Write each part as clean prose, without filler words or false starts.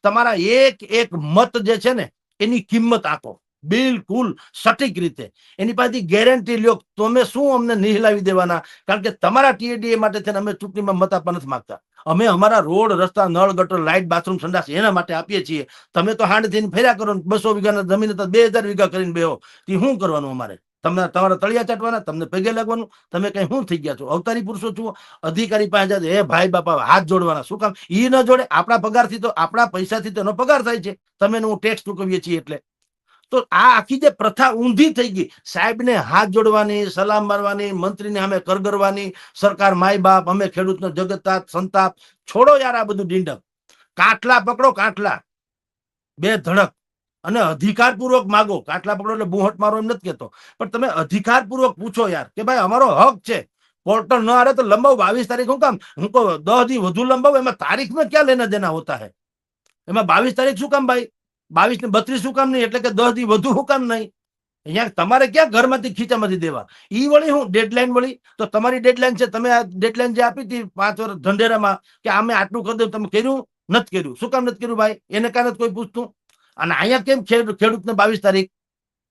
તમારા એક એક મત જે છે ને એની કિંમત આંકો, બિલકુલ સટીક રીતે એની પાસેથી ગેરંટી લ્યો. તમે શું અમને નિહલાવી દેવાના? કારણ કે તમારા ટીએડીએ માટે છે ને અમે ચૂંટણીમાં મત આપવા નથી માંગતા. અમે અમારા રોડ, રસ્તા, નળ, ગટર, લાઇટ, બાથરૂમ, સંડાસ એના માટે આપીએ છીએ. તમે તો હાંડ થઈને ફેર્યા કરો, 200 વીઘાના જમીન હતા 2000 વીઘા કરીને બેહો. તે શું કરવાનું અમારે? તમને તમારા તળિયા ચાટવાના, તમને પગે લાગવાનું? તમે કઈ શું થઈ ગયા છો? અવતારી પુરુષો છો? અધિકારી પાસે એ ભાઈ બાપા હાથ જોડવાના શું કામ? ઈ ન જોડે. આપણા પગારથી તો, આપણા પૈસાથી તો એનો પગાર થાય છે. તમે હું ટેક્સ ચૂકવીએ છીએ એટલે. તો આ આખી જે પ્રથા ઊંધી થઈ ગઈ. સાહેબને હાથ જોડવાની, સલામ મારવાની, મંત્રીને અમે કરગરવાની, સરકાર માય બાપ, અમે ખેડૂતનો જગતતાપ સંતાપ. છોડો યાર આ બધું ડીંડક. કાટલા પકડો, કાટલા બે ધડક, અને અધિકારપૂર્વક માગો. કાટલા પકડો એટલે બુહટ મારો એમ નથી કેતો, પણ તમે અધિકારપૂર્વક પૂછો યાર કે ભાઈ અમારો હક છે. પોર્ટલ ન હારે તો લંબાવ 22 તારીખ. હું કામ હું કહું 10 દી વધુ લંબાવ? એમાં તારીખ में क्या लेना देना होता है? એમાં 22 તારીખ શું કામ ભાઈ? 22 ને 32 શું કામ નહીં? એટલે કે 10 દી વધુ શું કામ નહીં? અહીંયા તમારે ક્યાં ઘરમાંથી ખીચામાંથી દેવા? ઈ વળી હું ડેડલાઈન વળી? તો તમારી ડેડલાઈન છે, તમે આ ડેડલાઈન જે આપી હતી 5 વર્ષ ઢંઢેરામાં કે અમે આટલું કરી દઉં, તમે કર્યું નથી? કર્યું શું કામ નથી કર્યું ભાઈ? એને કારણે કોઈ પૂછતું? અને અહીંયા કેમ ખેડૂતને 22 તારીખ?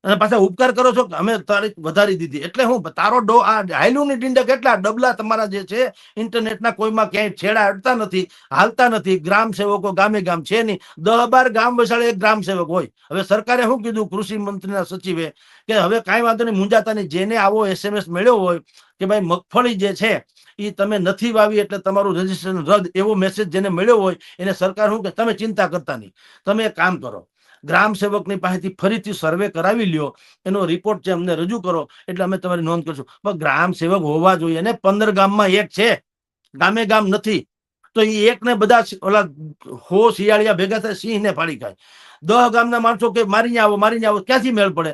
અને પાછા ઉપકાર કરો છો કે અમે તારીખ વધારી દીધી. એટલે હું તારો ડો આ હાયલુની ડીંડા કેટલા ડબલા તમારા જે છે ઇન્ટરનેટના કોઈમાં ક્યાંય છેડા અડતા નથી, હાલતા નથી. ગ્રામ સેવકો ગામે ગામ છે નહીં. 10-12 ગામ વસાડે એક ગ્રામ સેવક હોય. હવે સરકારે શું કીધું, કૃષિ મંત્રીના સચિવે, કે હવે કાંઈ વાંધો નહીં, મૂંઝાતા નહીં. જેને આવો SMS મળ્યો હોય કે ભાઈ મગફળી જે છે એ તમે નથી વાવી એટલે તમારું રજીસ્ટ્રેશન રદ, એવો મેસેજ જેને મળ્યો હોય એને સરકાર શું કે તમે ચિંતા કરતા નહીં, તમે એક કામ કરો, ગ્રામ સેવકની પાસેથી ફરીથી સર્વે કરાવી લ્યો, એનો રિપોર્ટ છે અમને રજૂ કરો, એટલે અમે તમારી નોંધ કરશું. પણ ગ્રામ સેવક હોવા જોઈએ ને. 15 ગામમાં એક છે, ગામે ગામ નથી. તો એ એકને બધા ઓલા હો શિયાળિયા ભેગા થાય, સિંહને ફાડી ખાય. 10 ગામના માણસો કે મારીને આવો, મારીને આવો, ક્યાંથી મેળ પડે?